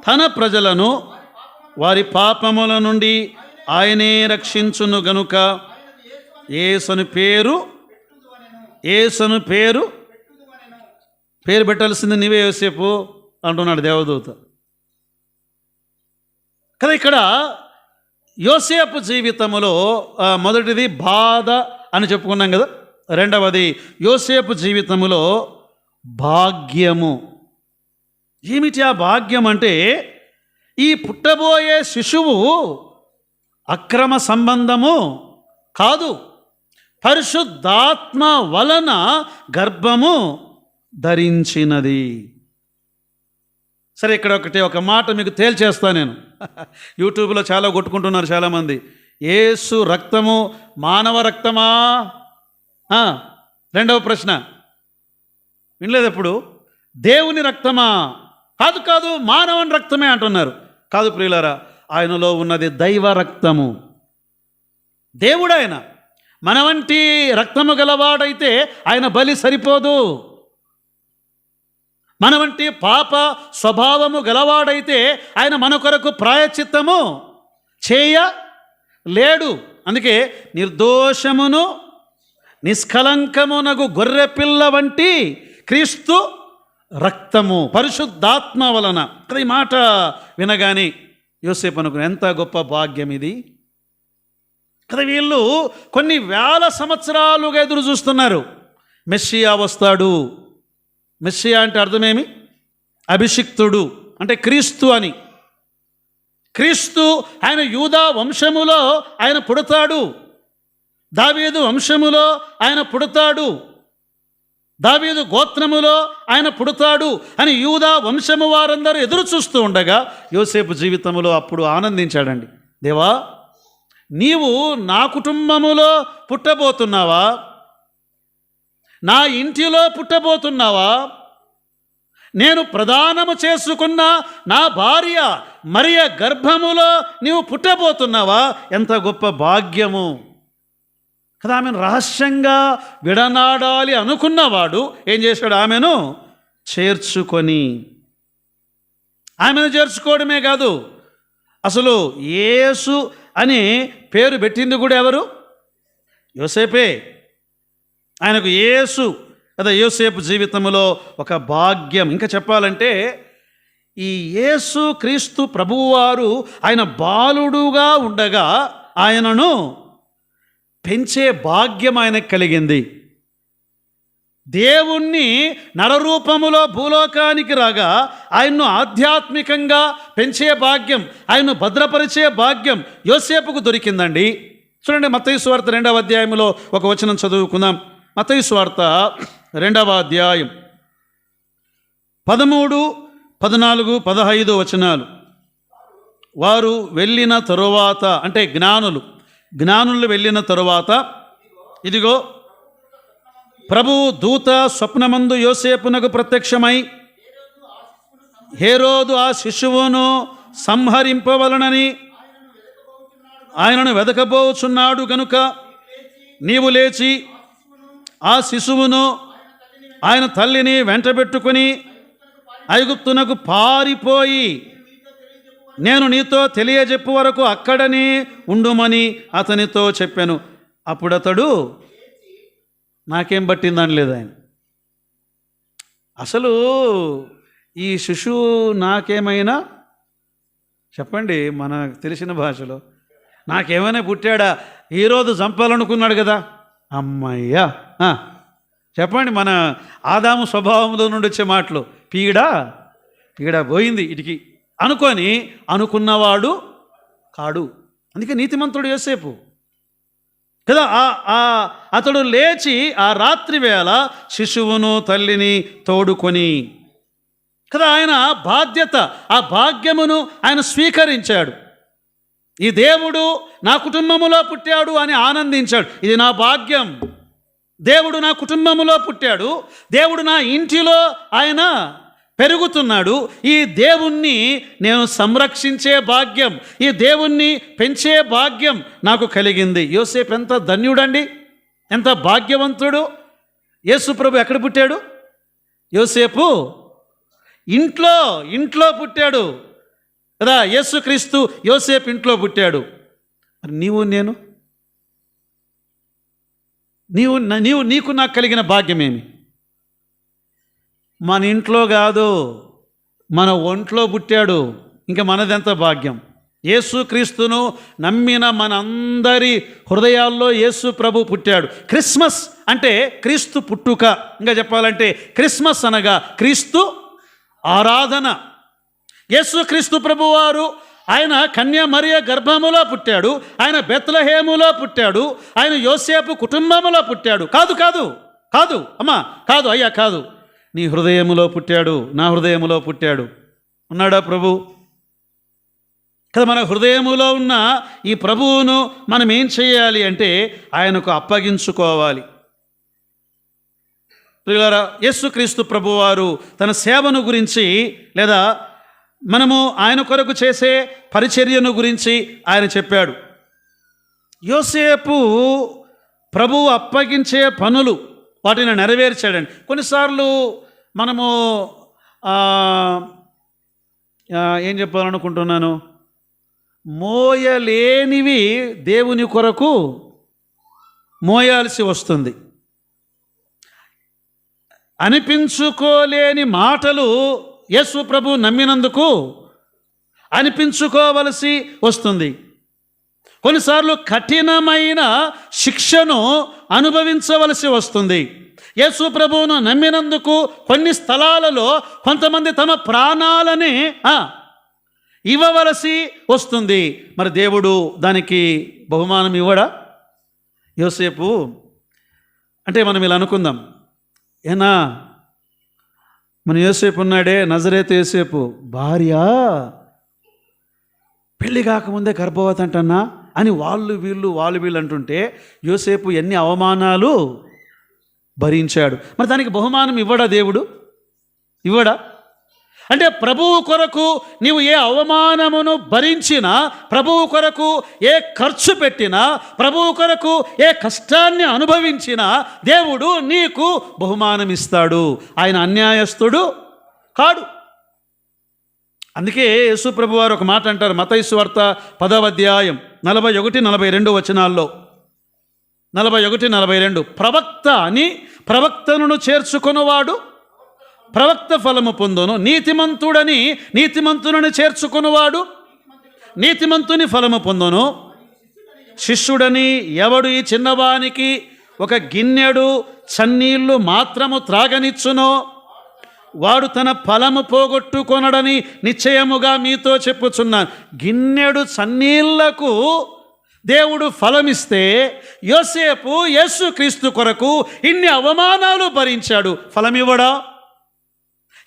[SPEAKER 1] తన ప్రజలను వారి పాపముల నుండి ఆయనే రక్షించును గనుక యేసుని పేరు పెట్టాల్సింది నీవే యోసేపు అంటున్నాడు దేవదూత కదా. ఇక్కడ యోసేపు జీవితంలో మొదటిది బాధ అని చెప్పుకున్నాం కదా. రెండవది యోసేపు జీవితంలో భాగ్యము. ఏమిటి ఆ భాగ్యం అంటే, ఈ పుట్టబోయే శిశువు అక్రమ సంబంధము కాదు, పరిశుద్ధాత్మ వలన గర్భము ధరించినది. సరే, ఇక్కడ ఒక మాట మీకు తేల్చేస్తా నేను. యూట్యూబ్లో చాలా కొట్టుకుంటున్నారు చాలామంది. యేసు రక్తము మానవ రక్తమా? రెండవ ప్రశ్న వినలేదు ఎప్పుడు? దేవుని రక్తమా? కాదు, మానవుని రక్తమే అంటున్నారు. కాదు ప్రియులారా, ఆయనలో ఉన్నది దైవ రక్తము. దేవుడు ఆయన. మన వంటి రక్తము గలవాడైతే ఆయన బలి సరిపోదు. మన వంటి పాప స్వభావము గలవాడైతే ఆయన మన కొరకు ప్రాయశ్చిత్తము చేయలేడు. అందుకే నిర్దోషమును నిష్కలంకమునగు గొర్రెపిల్ల వంటి క్రీస్తు రక్తము పరిశుద్ధాత్మ వలన. ఈ మాట వినగానే యోసేపు అనుకుని ఎంత గొప్ప భాగ్యం ఇది కదా. వీళ్ళు కొన్ని వేల సంవత్సరాలుగా ఎదురు చూస్తున్నారు. మెస్సియా వస్తాడు. మెస్సియా అంటే అర్థమేమి? అభిషిక్తుడు అంటే క్రీస్తు అని. క్రీస్తు ఆయన యూదా వంశములో ఆయన పుడతాడు, దావీదు వంశములో ఆయన పుడతాడు, దావీదు గోత్రములో ఆయన పుడతాడు అని యూదా వంశము వారందరూ ఎదురు చూస్తూ ఉండగా యోసేపు జీవితంలో అప్పుడు ఆనందించాడండి. దేవా, నీవు నా కుటుంబములో పుట్టబోతున్నావా? నా ఇంటిలో పుట్టబోతున్నావా? నేను ప్రదానము చేసుకున్న నా భార్య మరియ గర్భములో నీవు పుట్టబోతున్నావా? ఎంత గొప్ప భాగ్యము కదా. ఆమెను రహస్యంగా విడనాడాలి అనుకున్నవాడు ఏం చేశాడు? ఆమెను చేర్చుకోవడమే కాదు, అసలు యేసు అని పేరు పెట్టింది కూడా ఎవరు? యోసేపే. ఆయనకు యేసు కదా. యోసేపు జీవితంలో ఒక భాగ్యం. ఇంకా చెప్పాలంటే ఈ యేసు క్రీస్తు ప్రభువారు ఆయన బాలుడుగా ఉండగా ఆయనను పెంచే భాగ్యం ఆయనకు కలిగింది. దేవుణ్ణి నరరూపములో భూలోకానికి రాగా ఆయన్ను ఆధ్యాత్మికంగా పెంచే భాగ్యం, ఆయన్ను భద్రపరిచే భాగ్యం యోసేపుకు దొరికిందండి. చూడండి, మత్తయి సువార్త 2వ అధ్యాయంలో ఒక వచనం చదువుకుందాం. మత్తయి సువార్త 2వ అధ్యాయం 13, 14, 15 వచనాలు. వారు వెళ్ళిన తరువాత అంటే జ్ఞానులు వెళ్ళిన తరువాత ఇదిగో ప్రభువు దూత స్వప్నమందు యోసేపునకు ప్రత్యక్షమై, హేరోదు ఆ శిశువును సంహరింపవలనని ఆయనను వెదకబోచున్నాడు గనుక నీవు లేచి ఆ శిశువును ఆయన తల్లిని వెంటబెట్టుకుని ఐగుప్తునకు పారిపోయి నేను నీతో తెలియజెప్పు వరకు అక్కడనే ఉండుమని అతనితో చెప్పాను. అప్పుడు అతడు నాకేం పట్టిందని లేదు ఆయన. అసలు ఈ శిశువు నాకేమైనా చెప్పండి, మనకు తెలిసిన భాషలో నాకేమైనా పుట్టాడా? ఈరోజు చంపాలనుకున్నాడు కదా. అమ్మయ్యా, చెప్పండి, మన ఆదాము స్వభావంలో నుండి వచ్చే మాటలు పీడ పోయింది ఇటుకి అనుకున్నవాడు కాడు. అందుకే నీతిమంతుడు యోసేపు కదా. అతడు లేచి ఆ రాత్రి వేళ శిశువును తల్లిని తోడుకొని కదా, ఆయన బాధ్యత, ఆ భాగ్యమును ఆయన స్వీకరించాడు. ఈ దేవుడు నా కుటుంబములో పుట్టాడు అని ఆనందించాడు. ఇది నా భాగ్యం, దేవుడు నా కుటుంబములో పుట్టాడు, దేవుడు నా ఇంటిలో ఆయన పెరుగుతున్నాడు, ఈ దేవుణ్ణి నేను సంరక్షించే భాగ్యం, ఈ దేవుణ్ణి పెంచే భాగ్యం నాకు కలిగింది. యోసేపు ఎంత ధన్యుడండి, ఎంత భాగ్యవంతుడు. యేసు ప్రభు ఎక్కడ పుట్టాడు? యోసేపు ఇంట్లో పుట్టాడు కదా. యేసుక్రీస్తు యోసేపు ఇంట్లో పుట్టాడు. మరి నీకు నాకు కలిగిన భాగ్యమేమి? మన ఇంట్లో కాదు, మన ఒంట్లో పుట్టాడు. ఇంకా మనదెంత భాగ్యం. యేసుక్రీస్తును నమ్మిన మనందరి హృదయాల్లో యేసు ప్రభు పుట్టాడు. క్రిస్మస్ అంటే క్రీస్తు పుట్టుక. ఇంకా చెప్పాలంటే క్రిస్మస్ అనగా క్రీస్తు ఆరాధన. యేసుక్రీస్తు ప్రభువారు ఆయన కన్య మరియ గర్భములో పుట్టాడు, ఆయన బెత్లెహేములో పుట్టాడు, ఆయన యోసేపు కుటుంబములో పుట్టాడు. కాదు అమ్మా, కాదు అయ్యా, కాదు, నీ హృదయములో పుట్టాడు, నా హృదయములో పుట్టాడు. ఉన్నాడా ప్రభు? కదా, మన హృదయములో ఉన్న ఈ ప్రభువును మనం ఏం చేయాలి అంటే ఆయనకు అప్పగించుకోవాలి. ప్రియులారా, యేసుక్రీస్తు ప్రభువారు తన సేవను గురించి లేదా మనము ఆయన కొరకు చేసే పరిచర్యను గురించి ఆయన చెప్పాడు. యోసేపు ప్రభువు అప్పగించే పనులు వాటిని నెరవేర్చాడండి. కొన్నిసార్లు మనము ఏం చెప్పాలనుకుంటున్నాను, మోయలేనివి దేవుని కొరకు మోయాల్సి వస్తుంది. అనిపించుకోలేని మాటలు యేసు ప్రభు నమ్మినందుకు అనిపించుకోవలసి వస్తుంది. కొన్నిసార్లు కఠినమైన శిక్షను అనుభవించవలసి వస్తుంది. యేసు ప్రభువును నమ్మినందుకు కొన్ని స్థలాలలో కొంతమంది తమ ప్రాణాలని ఇవ్వవలసి వస్తుంది. మరి దేవుడు దానికి బహుమానం ఇవ్వడా? యోసేపు అంటే మనం ఇలా అనుకుందాం, ఏనా మన యోసేపు ఉన్నాడే, నజరేతు యోసేపు భార్య పెళ్లి కాకముందే గర్భవతి అంటన్నా అని వాళ్ళు వీళ్ళు అంటుంటే యోసేపు ఎన్ని అవమానాలు భరించాడు. మరి దానికి బహుమానం ఇవ్వడా దేవుడు? ఇవ్వడా? అంటే ప్రభువు కొరకు నీవు ఏ అవమానమును భరించినా, ప్రభువు కొరకు ఏ ఖర్చు పెట్టినా, ప్రభువు కొరకు ఏ కష్టాన్ని అనుభవించినా దేవుడు నీకు బహుమానం ఇస్తాడు. ఆయన అన్యాయస్తుడు కాడు. అందుకే యేసు ప్రభువారు ఒక మాట అంటారు, మత్తయి సువార్త 10వ అధ్యాయం 41-42 వచనాల్లో, 41-42, ప్రవక్త అని ప్రవక్తను చేర్చుకొనువాడు ప్రవక్త ఫలము పొందును, నీతిమంతుడని నీతిమంతుని చేర్చుకునివాడు నీతిమంతుని ఫలము పొందును. శిష్యుడని ఎవడు ఈ చిన్నవానికి ఒక గిన్నెడు చన్నీళ్లు మాత్రము త్రాగనిచ్చునో వాడు తన ఫలము పోగొట్టుకొనడని నిశ్చయముగా మీతో చెప్పుచున్నాను. గిన్నెడు చన్నీళ్లకు దేవుడు ఫలమిస్తే యోసేపు యేసుక్రీస్తు కొరకు ఇన్ని అవమానాలు భరించాడు, ఫలమివ్వడా?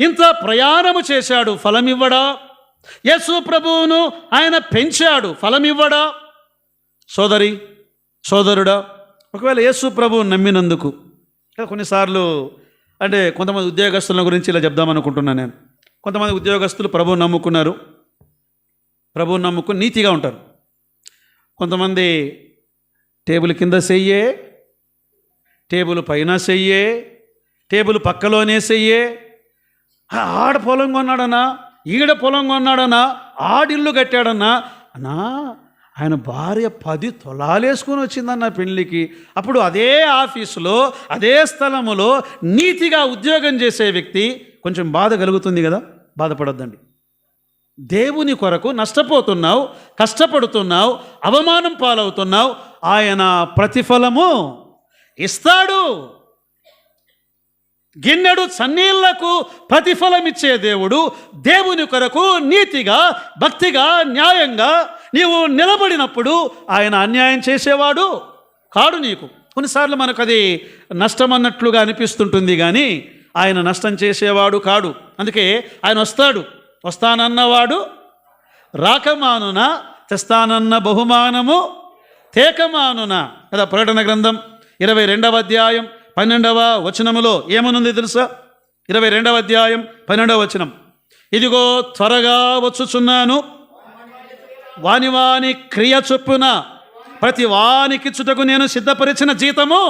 [SPEAKER 1] ఇంత ప్రయాణము చేశాడు, ఫలమివ్వడా? యేసు ప్రభువును ఆయన పెంచాడు, ఫలమివ్వడా? సోదరి సోదరుడా, ఒకవేళ యేసు ప్రభువు నమ్మినందుకు, కొన్నిసార్లు అంటే కొంతమంది ఉద్యోగస్తుల గురించి ఇలా చెప్దామనుకుంటున్నాను నేను. కొంతమంది ఉద్యోగస్తులు ప్రభువును నమ్ముకున్నారు, ప్రభువును నమ్ముకుని నీతిగా ఉంటారు. కొంతమంది టేబుల్ కింద చెయ్యే, టేబుల్ పైన చెయ్యే, టేబుల్ పక్కలోనే చెయ్యే, ఆడ పొలం కొన్నాడన్నా, ఈడ పొలం కొన్నాడన్నా, ఆడిల్లు కట్టాడన్నా, అన్నా ఆయన భార్య 10 తులాలు వేసుకొని వచ్చిందన్న పెళ్ళికి. అప్పుడు అదే ఆఫీసులో అదే స్థలములో నీతిగా ఉద్యోగం చేసే వ్యక్తి కొంచెం బాధ కలుగుతుంది కదా. బాధపడొద్దండి. దేవుని కొరకు నష్టపోతున్నావు, కష్టపడుతున్నావు, అవమానం పాలవుతున్నావు, ఆయన ప్రతిఫలము ఇస్తాడు. గిన్నెడు చన్నీళ్లకు ప్రతిఫలం ఇచ్చే దేవుడు. దేవుని కొరకు నీతిగా, భక్తిగా, న్యాయంగా నీవు నిలబడినప్పుడు ఆయన అన్యాయం చేసేవాడు కాడు నీకు. కొన్నిసార్లు మనకు అది నష్టం అన్నట్లుగా అనిపిస్తుంటుంది, కానీ ఆయన నష్టం చేసేవాడు కాడు. అందుకే ఆయన వస్తానన్నవాడు రాకమానున, తెస్తానన్న బహుమానము తేకమానున కదా. ప్రకటన గ్రంథం 22వ అధ్యాయం 12వ వచనములో ఏమనుంది తెలుసా? 22వ అధ్యాయం 12వ వచనం, ఇదిగో త్వరగా వచ్చుచున్నాను, వాని క్రియ చొప్పున ప్రతి వానికిచ్చుటకు నేను సిద్ధపరిచిన జీతము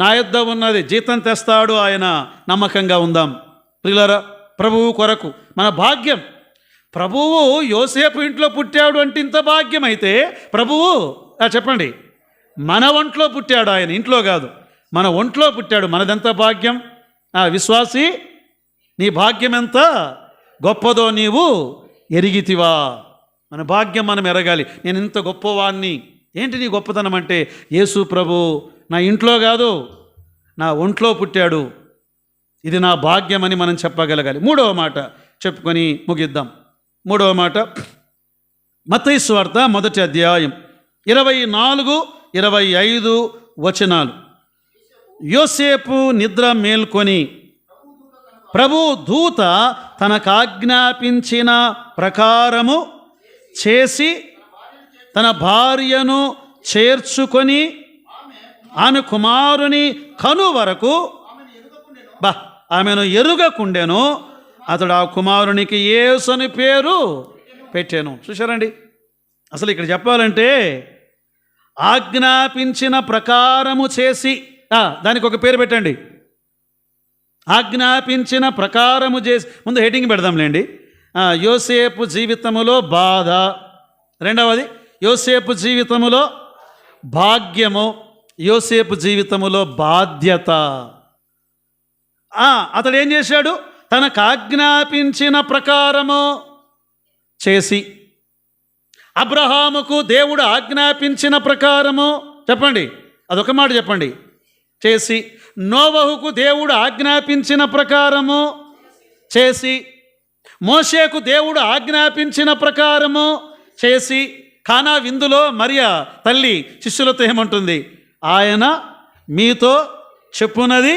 [SPEAKER 1] నా యొద్ద ఉన్నది. జీతం తెస్తాడు ఆయన. నమ్మకంగా ఉందాం ప్రియులారా. ప్రభువు కొరకు మన భాగ్యం. ప్రభువు యోసేపు ఇంట్లో పుట్టాడు అంటే ఇంత భాగ్యం అయితే, ప్రభువు చెప్పండి, మన ఒంట్లో పుట్టాడు. ఆయన ఇంట్లో కాదు, మన ఒంట్లో పుట్టాడు. మనదెంత భాగ్యం. విశ్వాసి, నీ భాగ్యం ఎంత గొప్పదో నీవు ఎరిగితివా? మన భాగ్యం మనం ఎరగాలి. నేను ఇంత గొప్పవాణ్ణి. ఏంటి నీ గొప్పతనం అంటే, యేసు ప్రభు నా ఇంట్లో కాదు, నా ఒంట్లో పుట్టాడు. ఇది నా భాగ్యం అని మనం చెప్పగలగాలి. మూడవ మాట చెప్పుకొని ముగిద్దాం. మూడవ మాట మత్తయి సువార్త 1వ అధ్యాయం 24, 25 వచనాలు. యోసేపు నిద్ర మేల్కొని ప్రభు దూత తనకాజ్ఞాపించిన ప్రకారము చేసి తన భార్యను చేర్చుకొని ఆమె కుమారుని కను వరకు ఆమెను ఎరుగకుండెను. అతడు ఆ కుమారునికి యేసు అని పేరు పెట్టాను. చూశారండి, అసలు ఇక్కడ చెప్పాలంటే ఆజ్ఞాపించిన ప్రకారము చేసి, దానికి ఒక పేరు పెట్టండి. ఆజ్ఞాపించిన ప్రకారము చేసి, ముందు హెడ్డింగ్ పెడదాంలేండి. యోసేపు జీవితములో బాధ, రెండవది యోసేపు జీవితములో భాగ్యము, యోసేపు జీవితములో బాధ్యత. అతడు ఏం చేశాడు? తనకు ఆజ్ఞాపించిన ప్రకారము చేసి, అబ్రహాముకు దేవుడు ఆజ్ఞాపించిన ప్రకారము, చెప్పండి, అదొక మాట చెప్పండి, చేసి, నోవహుకు దేవుడు ఆజ్ఞాపించిన ప్రకారము చేసి, మోషేకు దేవుడు ఆజ్ఞాపించిన ప్రకారము చేసి, కానా విందులో మరియ తల్లి శిష్యులతో ఏమంటుంది? ఆయన మీతో చెప్పునది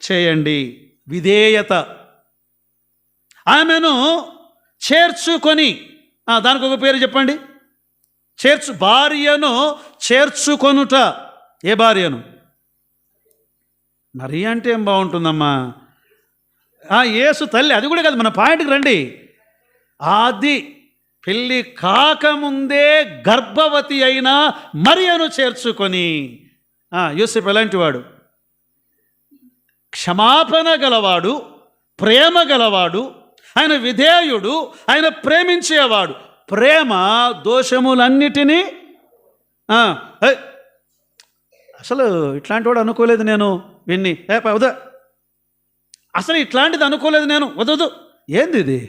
[SPEAKER 1] చేయండి. విధేయత. ఆమెను చేర్చుకొని, దానికి ఒక పేరు చెప్పండి. భార్యను చేర్చుకొనుట. ఏ భార్యను? మరి అంటే ఏం బాగుంటుందమ్మా? యేసు తల్లి. అది కూడా కాదు, మన పాయింట్కి రండి. అది పెళ్ళి కాకముందే గర్భవతి అయిన మరియను చేర్చుకొని. యోసేపు ఎలాంటి వాడు? క్షమాపణ గలవాడు, ప్రేమ గలవాడు, ఆయన విధేయుడు, ఆయన ప్రేమించేవాడు. ప్రేమ దోషములన్నిటినీ అసలు ఇట్లాంటి వాడు అనుకోలేదు నేను విన్ని. వద, అసలు ఇట్లాంటిది అనుకోలేదు నేను. వదదు. ఏంది ఇది?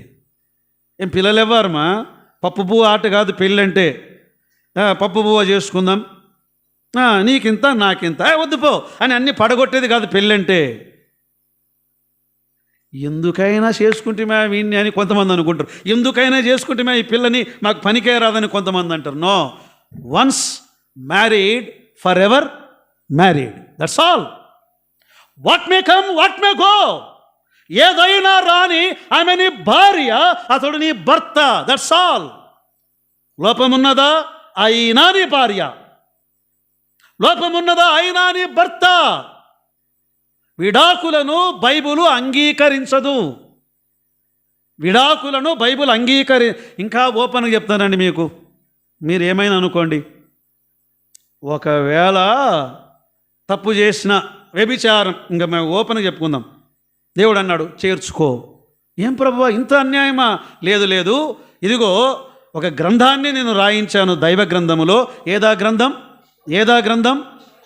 [SPEAKER 1] ఏం పిల్లలు ఎవ్వరమా? పప్పు పువ్వు ఆట కాదు పెళ్ళంటే. పప్పు పువ్వు చేసుకుందాం, నీకింత నాకింత, వద్దు పో అని అన్నీ పడగొట్టేది కాదు పెళ్ళంటే. ఎందుకైనా చేసుకుంటే వీణ్ణి అని కొంతమంది అనుకుంటారు. ఎందుకైనా చేసుకుంటే ఈ పిల్లని మాకు పనికే రాదని కొంతమంది అంటారు. No, once married forever married. That's all. What may come, what may go. ఏదైనా రాని, ఆమె నీ భార్య, అతడు నీ భర్త. That's all. లోపమున్నదా? అయినా నీ భార్య. లోపమున్నదా? అయినా నీ భర్త. విడాకులను బైబులు అంగీకరించదు. విడాకులను బైబుల్ ఇంకా ఓపెన్గా చెప్తానండి మీకు. మీరు ఏమైనా అనుకోండి, ఒకవేళ తప్పు చేసిన వ్యభిచారం, ఇంకా మేము ఓపెన్గా చెప్పుకుందాం. దేవుడు అన్నాడు చేర్చుకో. ఏం ప్రభువా ఇంత అన్యాయమా? లేదు లేదు, ఇదిగో ఒక గ్రంథాన్ని నేను రాయించాను దైవ గ్రంథములో. ఏదా గ్రంథం?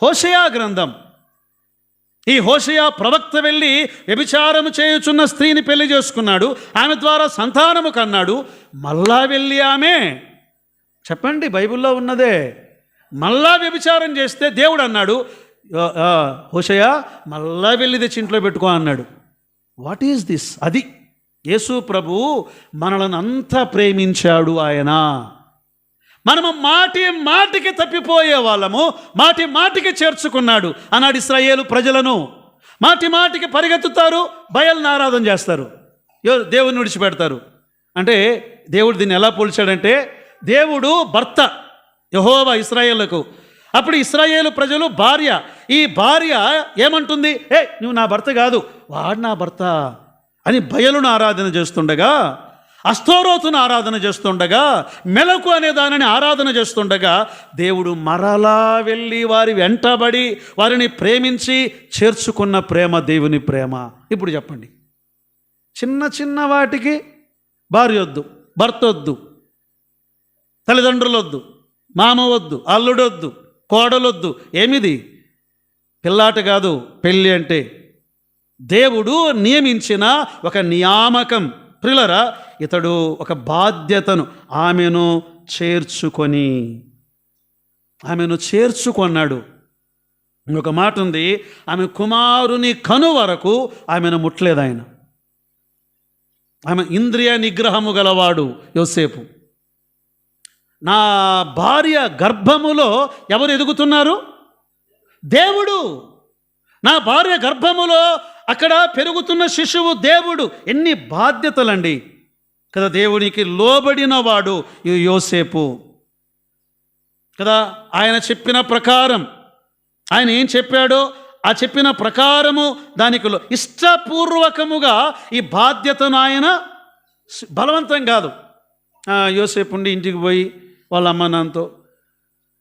[SPEAKER 1] హోషేయ గ్రంథం. ఈ హోషేయ ప్రవక్త వెళ్ళి వ్యభిచారము చేయుచున్న స్త్రీని పెళ్లి చేసుకున్నాడు. ఆమె ద్వారా సంతానము కన్నాడు. మళ్ళా వెళ్ళి ఆమె, చెప్పండి, బైబిల్లో ఉన్నదే, మళ్ళా వ్యభిచారం చేస్తే దేవుడు అన్నాడు, హోషేయ మళ్ళా వెళ్ళి తెచ్చి ఇంట్లో పెట్టుకో అన్నాడు. What is this? అది యేసు ప్రభు మనలను అంతా ప్రేమించాడు ఆయన. మనము మాటికి తప్పిపోయే వాళ్ళము, మాటికి చేర్చుకున్నాడు అన్నాడు ఇశ్రాయేలు ప్రజలను. మాటి మాటికి పరిగెత్తుతారు, బయలుని ఆరాధన చేస్తారు, దేవుని విడిచిపెడతారు. అంటే దేవుడు దీన్ని ఎలా పోల్చాడంటే, దేవుడు భర్త యెహోవా ఇశ్రాయేలుకు, అప్పుడు ఇశ్రాయేలు ప్రజలు భార్య. ఈ భార్య ఏమంటుంది? నువ్వు నా భర్త కాదు, వాడు నా భర్త అని బయలును ఆరాధన చేస్తుండగా, అస్తోరోతును ఆరాధన చేస్తుండగా, మెలకు అనే దానిని ఆరాధన చేస్తుండగా, దేవుడు మరలా వెళ్ళి వారి వెంటబడి వారిని ప్రేమించి చేర్చుకున్న ప్రేమ దేవుని ప్రేమ. ఇప్పుడు చెప్పండి, చిన్న చిన్న వాటికి భార్య వద్దు, భర్త వద్దు, తల్లిదండ్రులు వద్దు, మామ వద్దు, అల్లుడొద్దు, కోడలొద్దు, ఏమిది? పిల్లాట కాదు పెళ్ళి అంటే. దేవుడు నియమించిన ఒక నియామకం. ప్రియులారా, ఇతడు ఒక బాధ్యతను ఆమెను చేర్చుకున్నాడు. ఇంకొక మాట ఉంది, ఆమె కుమారుని కను వరకు ఆమెను ముట్టలేదు ఆయన. ఆమె ఇంద్రియ నిగ్రహము గలవాడు యోసేపు. నా భార్య గర్భములో ఎవరు ఎదుగుతున్నారు? దేవుడు. నా భార్య గర్భములో అక్కడ పెరుగుతున్న శిశువు దేవుడు. ఎన్ని బాధ్యతలండి కదా! దేవునికి లోబడిన వాడు ఈ యోసేపు కదా. ఆయన చెప్పిన ప్రకారం, ఆయన ఏం చెప్పాడో ఆ చెప్పిన ప్రకారము దానికి ఇష్టపూర్వకముగా ఈ బాధ్యతను ఆయన బలవంతం కాదు. యోసేపు ఉండి ఇంటికి పోయి వాళ్ళ అమ్మ నాన్నతో,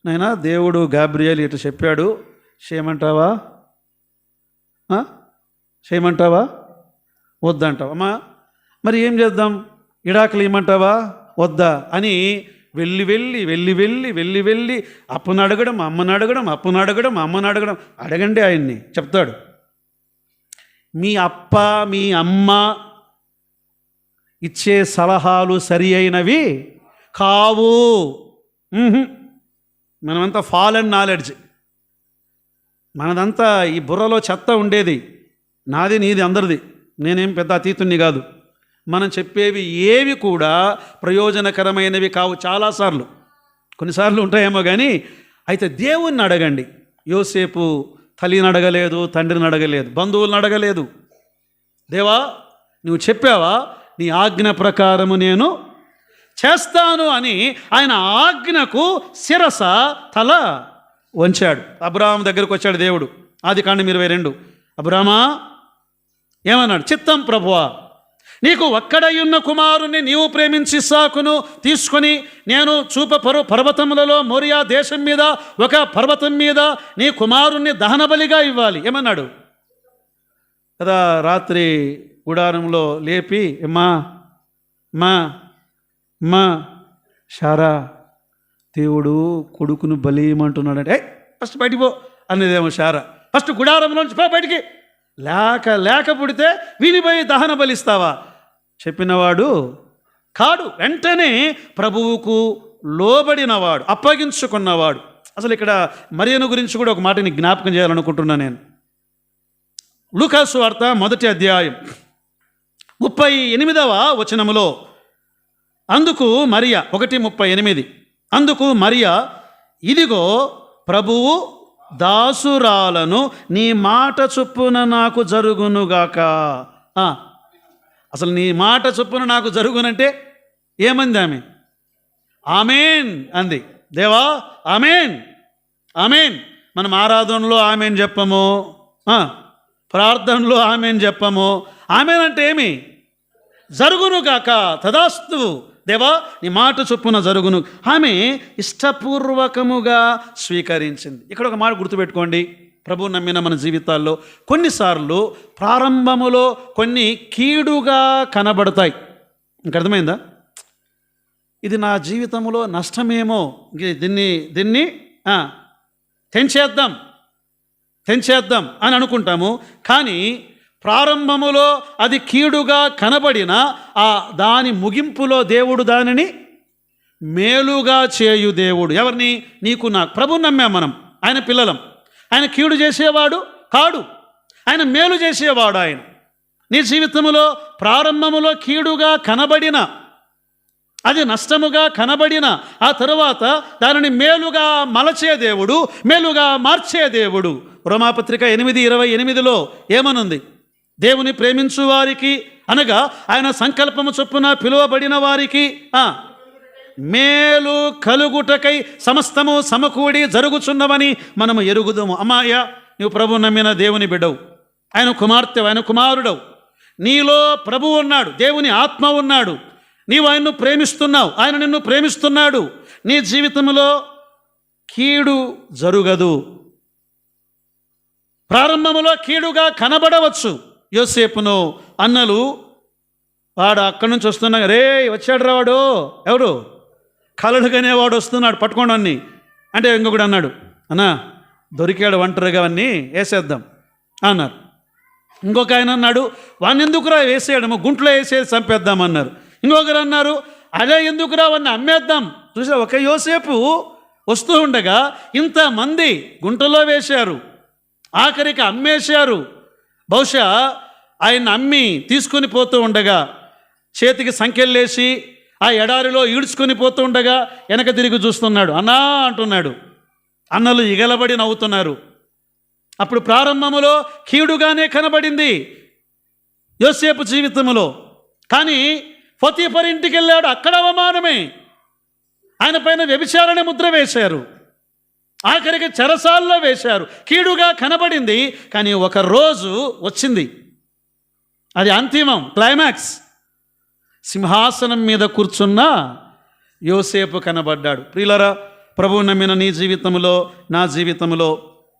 [SPEAKER 1] నాయనా దేవుడు గాబ్రియేల్ ఇటు చెప్పాడు, చేయమంటావా వద్దంటావా? అమ్మా మరి ఏం చేద్దాం, ఇడాకులు ఇవ్వమంటావా వద్దా అని వెళ్ళి వెళ్ళి వెళ్ళి వెళ్ళి వెళ్ళి వెళ్ళి అప్పును అడగడం, అమ్మను అడగడం. అడగండి, ఆయన్ని చెప్తాడు. మీ అప్ప మీ అమ్మ ఇచ్చే సలహాలు సరి అయినవి కావు. మనమంతా ఫాలెన్ నాలెడ్జ్, మనదంతా ఈ బుర్రలో చెత్త ఉండేది. నాది నీది అందరిది, నేనేం పెద్ద అతీతుణ్ణి కాదు. మనం చెప్పేవి ఏవి కూడా ప్రయోజనకరమైనవి కావు చాలాసార్లు. కొన్నిసార్లు ఉంటాయేమో కానీ. అయితే దేవుణ్ణి అడగండి. యోసేపు తల్లిని అడగలేదు, తండ్రిని అడగలేదు, బంధువులను అడగలేదు. దేవా నువ్వు చెప్పావా, నీ ఆజ్ఞ ప్రకారము నేను చేస్తాను అని ఆయన ఆజ్ఞకు శిరస తల వంచాడు. అబ్రాహాము దగ్గరకు వచ్చాడు దేవుడు. ఆదికాండం 22. అబ్రామా ఏమన్నాడు? చిత్తం ప్రభువా, నీకు ఒక్కడయున్న కుమారుణ్ణి నీవు ప్రేమించి ఇస్సాకును తీసుకొని నేను పర్వతములలో మోరియా దేశం మీద ఒక పర్వతం మీద నీ కుమారుణ్ణి దహనబలిగా ఇవ్వాలి. ఏమన్నాడు కదా? రాత్రి గుడారంలో లేపి, మా షారా దేవుడు కొడుకును బలియమంటున్నాడంటే, ఫస్ట్ బయటికి పో అనేదేమో షారా. ఫస్ట్ గుడారంలోంచి పో బయటికి. లేక పుడితే వీనిపోయి దహన బలిస్తావా? చెప్పినవాడు కాడు. వెంటనే ప్రభువుకు లోబడినవాడు, అప్పగించుకున్నవాడు. అసలు ఇక్కడ మరియను గురించి కూడా ఒక మాటని జ్ఞాపకం చేయాలనుకుంటున్నాను నేను. లూకాసు వార్త 1వ అధ్యాయం 38వ వచనములో, అందుకు మరియ 1:38, అందుకు మరియ, ఇదిగో ప్రభువు దాసురాలను, నీ మాట చొప్పున నాకు జరుగునుగాక. అసలు నీ మాట చొప్పున నాకు జరుగునంటే ఏమంది ఆమె? ఆమెన్ అంది. దేవా ఆమెన్ ఆమెన్. మనం ఆరాధనలో ఆమెన్ చెప్పము, ప్రార్థనలో ఆమెన్ చెప్పము. ఆమెన్ అంటే ఏమి? జరుగునుగాక, తదాస్తు దేవా నీ మాట చొప్పున జరుగును. ఆమె ఇష్టపూర్వకముగా స్వీకరించింది. ఇక్కడ ఒక మాట గుర్తుపెట్టుకోండి. ప్రభు నమ్మిన మన జీవితాల్లో కొన్నిసార్లు ప్రారంభములో కొన్ని కీడుగా కనబడతాయి. ఇంక అర్థమైందా? ఇది నా జీవితంలో నష్టమేమో, దీన్ని తెంచేద్దాం అని అనుకుంటాము. కానీ ప్రారంభములో అది కీడుగా కనబడిన దాని ముగింపులో దేవుడు దానిని మేలుగా చేయు దేవుడు. ఎవరిని? నీకు నాకు. ప్రభువు నమ్మాం మనం, ఆయన పిల్లలం. ఆయన కీడు చేసేవాడు కాడు, ఆయన మేలు చేసేవాడు. ఆయన నీ జీవితంలో ప్రారంభములో కీడుగా కనబడిన అది నష్టముగా కనబడిన ఆ తరువాత దానిని మేలుగా మలచే దేవుడు, మేలుగా మార్చే దేవుడు. రోమాపత్రిక 8:28 ఏమనుంది? దేవుని ప్రేమించు వారికి అనగా ఆయన సంకల్పము చొప్పున పిలువబడిన వారికి మేలు కలుగుటకై సమస్తము సమకూడి జరుగుచున్నవని మనము ఎరుగుదుము. అమ్మాయ, నువ్వు ప్రభు నమ్మిన దేవుని బిడ్డవు, ఆయన కుమార్తెవు, ఆయన కుమారుడవు. నీలో ప్రభు ఉన్నాడు, దేవుని ఆత్మ ఉన్నాడు. నీవు ఆయన్ను ప్రేమిస్తున్నావు, ఆయన నిన్ను ప్రేమిస్తున్నాడు. నీ జీవితంలో కీడు జరుగదు. ప్రారంభములో కీడుగా కనబడవచ్చు. యోసేపును అన్నలు వాడు అక్కడి నుంచి వస్తున్నా, రే వచ్చాడు రావాడు, ఎవరు కలలుగానే వాడు వస్తున్నాడు, పట్టుకోండి అన్ని అంటే ఇంకొకడు అన్నాడు, అన్నా దొరికాడు ఒంటరిగా అన్నీ వేసేద్దాం అన్నారు. ఇంకొక ఆయన అన్నాడు, వాడిని ఎందుకురా వేసేయడము, గుంట్లో వేసేది చంపేద్దామన్నారు. ఇంకొకరు అన్నారు, అదే ఎందుకురా వాడిని అమ్మేద్దాం. చూసా, ఒక యోసేపు వస్తూ ఉండగా ఇంతమంది గుంటలో వేశారు, ఆఖరికి అమ్మేశారు. బహుశా ఆయన అమ్మి తీసుకుని పోతూ ఉండగా చేతికి సంఖ్యలేసి ఆ ఎడారిలో ఈడ్చుకొని పోతూ ఉండగా వెనక తిరిగి చూస్తున్నాడు, అన్నా అంటున్నాడు. అన్నలు ఇగలబడి నవ్వుతున్నారు. అప్పుడు ప్రారంభములో కీడుగానే కనబడింది యోసేపు జీవితంలో. కానీ పోతీఫరు ఇంటికి వెళ్ళాడు, అక్కడ అవమానమే. ఆయన పైన వ్యభిచారణ ముద్ర వేశారు, ఆఖరికి చెరసాల్లో వేశారు. కీడుగా కనబడింది. కానీ ఒక రోజు వచ్చింది, అది అంతిమం, క్లైమాక్స్. సింహాసనం మీద కూర్చున్న యోసేపు కనబడ్డాడు. ప్రియులారా, ప్రభువు నమ్మిన నీ జీవితంలో, నా జీవితంలో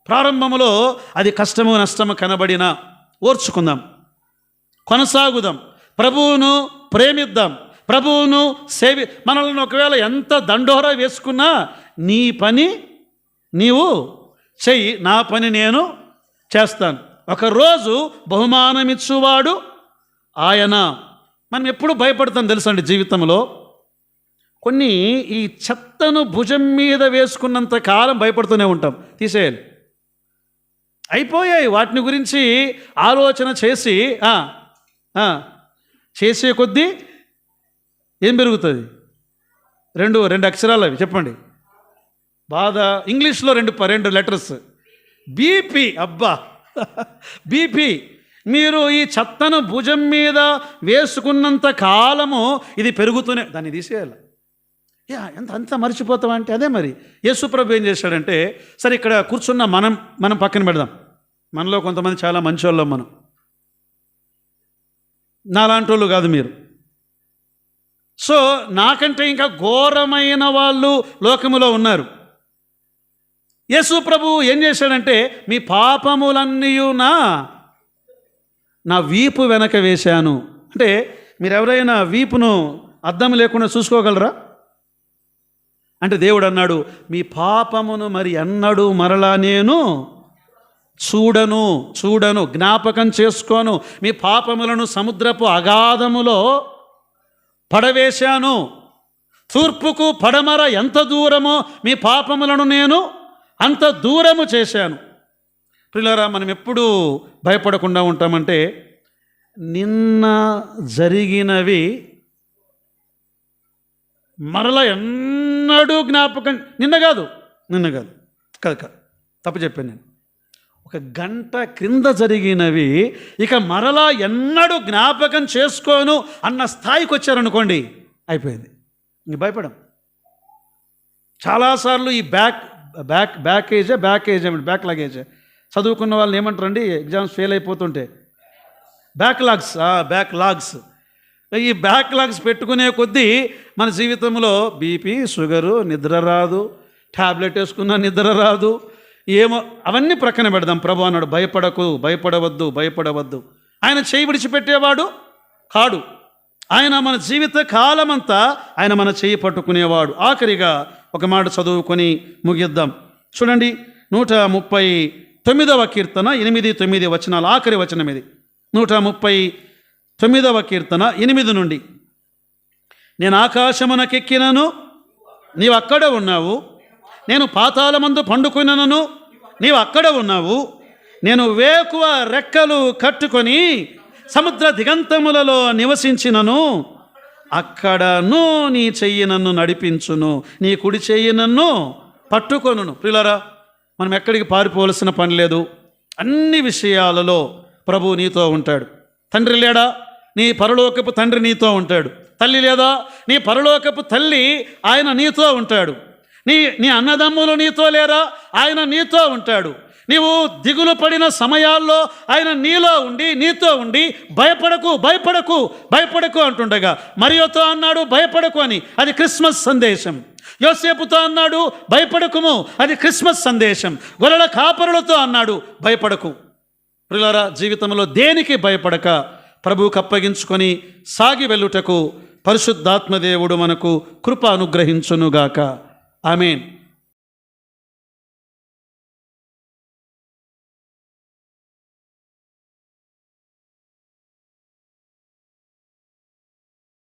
[SPEAKER 1] ప్రారంభములో అది కష్టము నష్టము కనబడినా ఓర్చుకుందాం, కొనసాగుదాం, ప్రభువును ప్రేమిద్దాం, ప్రభువును మనల్ని ఒకవేళ ఎంత దండోరా వేసుకున్నా నీ పని నీవు చెయ్యి, నా పని నేను చేస్తాను. ఒకరోజు బహుమానమిచ్చువాడు ఆయన. మనం ఎప్పుడు భయపడతాం తెలుసండి జీవితంలో. కొన్ని ఈ చెత్తను భుజం మీద వేసుకున్నంత కాలం భయపడుతూనే ఉంటాం, తీసేయాలి, అయిపోయాయి. వాటిని గురించి ఆలోచన చేసే కొద్దీ ఏం పెరుగుతుంది? రెండు అక్షరాలు అవి చెప్పండి. బాధ. ఇంగ్లీష్లో రెండు లెటర్స్, బీపీ. అబ్బా, బీపీ. మీరు ఈ చెత్తను భుజం మీద వేసుకున్నంత కాలము ఇది పెరుగుతూనే, దాన్ని తీసేయాలి. అంత మర్చిపోతాం అంటే అదే మరి. యేసుప్రభు ఏం చేశాడంటే, సరే ఇక్కడ కూర్చున్న మనం పక్కన పెడదాం. మనలో కొంతమంది చాలా మంచోళ్ళం, మనం నాలాంటి వాళ్ళు కాదు మీరు. సో నాకంటే ఇంకా ఘోరమైన వాళ్ళు లోకములో ఉన్నారు. యేసుప్రభు ఏం చేశాడంటే, మీ పాపములన్నీయు నా వీపు వెనక వేశాను. అంటే మీరు ఎవరైనా వీపును అద్దం లేకుండా చూసుకోగలరా? అంటే దేవుడు అన్నాడు, మీ పాపమును మరి ఎన్నడూ మరలా నేను చూడను, జ్ఞాపకం చేసుకోను. మీ పాపములను సముద్రపు అగాధములో పడవేశాను. తూర్పుకు పడమర ఎంత దూరమో మీ పాపములను నేను అంత దూరము చేశాను. ప్రియులారా, మనం ఎప్పుడు భయపడకుండా ఉంటామంటే, నిన్న జరిగినవి మరలా ఎన్నడూ జ్ఞాపకం, నిన్న కాదు తప్పు చెప్పాను నేను. 1 గంట క్రింద జరిగినవి ఇక మరలా ఎన్నడూ జ్ఞాపకం చేసుకోను అన్న స్థాయికి వచ్చారనుకోండి, అయిపోయింది. ఇంక భయపడం. చాలాసార్లు ఈ బ్యాక్ లాగేజ్ చదువుకున్న వాళ్ళని ఏమంటారండి, ఎగ్జామ్స్ ఫెయిల్ అయిపోతుంటే బ్యాక్లాగ్స్. ఈ బ్యాక్లాగ్స్ పెట్టుకునే కొద్దీ మన జీవితంలో బీపీ, షుగరు, నిద్ర రాదు, ట్యాబ్లెట్ వేసుకున్నా నిద్ర రాదు, ఏమో అవన్నీ ప్రక్కన పెడదాం. ప్రభు అన్నాడు, భయపడవద్దు. ఆయన చేయి విడిచిపెట్టేవాడు కాడు. ఆయన మన జీవిత కాలమంతా ఆయన మన చేయి పట్టుకునేవాడు. ఆఖరిగా ఒక మాట చదువుకొని ముగిద్దాం. చూడండి, 139వ కీర్తన 8-9 వచనాలు, ఆఖరి వచనం ఇది. 139వ కీర్తన 8 నుండి. నేను ఆకాశమునకెక్కినను నీవు అక్కడ ఉన్నావు, నేను పాతాళమందు పండుకొనను నీవు అక్కడ ఉన్నావు, నేను వేకువ రెక్కలు కట్టుకొని సముద్ర దిగంతములలో నివసించినను అక్కడను నీ చెయ్యి నన్ను నడిపించును, నీ కుడి చెయ్యి నన్ను పట్టుకొనును. ప్రియులారా, మనం ఎక్కడికి పారిపోవలసిన పని లేదు. అన్ని విషయాలలో ప్రభు నీతో ఉంటాడు. తండ్రి లేడా? నీ పరలోకపు తండ్రి నీతో ఉంటాడు. తల్లి లేదా? నీ పరలోకపు తల్లి ఆయన నీతో ఉంటాడు. నీ అన్నదమ్ములు నీతో లేరా? ఆయన నీతో ఉంటాడు. నీవు దిగులు పడిన సమయాల్లో ఆయన నీలో ఉండి నీతో ఉండి భయపడకు భయపడకు భయపడకు అంటుండగా మరియతో అన్నాడు భయపడకు అని, అది క్రిస్మస్ సందేశం. యోసేపుతో అన్నాడు భయపడకుము, అది క్రిస్మస్ సందేశం. గొర్రెల కాపరులతో అన్నాడు భయపడకు. ప్రియులారా, జీవితంలో దేనికి భయపడక ప్రభువుకు అప్పగించుకొని సాగి వెళ్ళుటకు పరిశుద్ధాత్మదేవుడు మనకు కృప అనుగ్రహించునుగాక. ఆమేన్.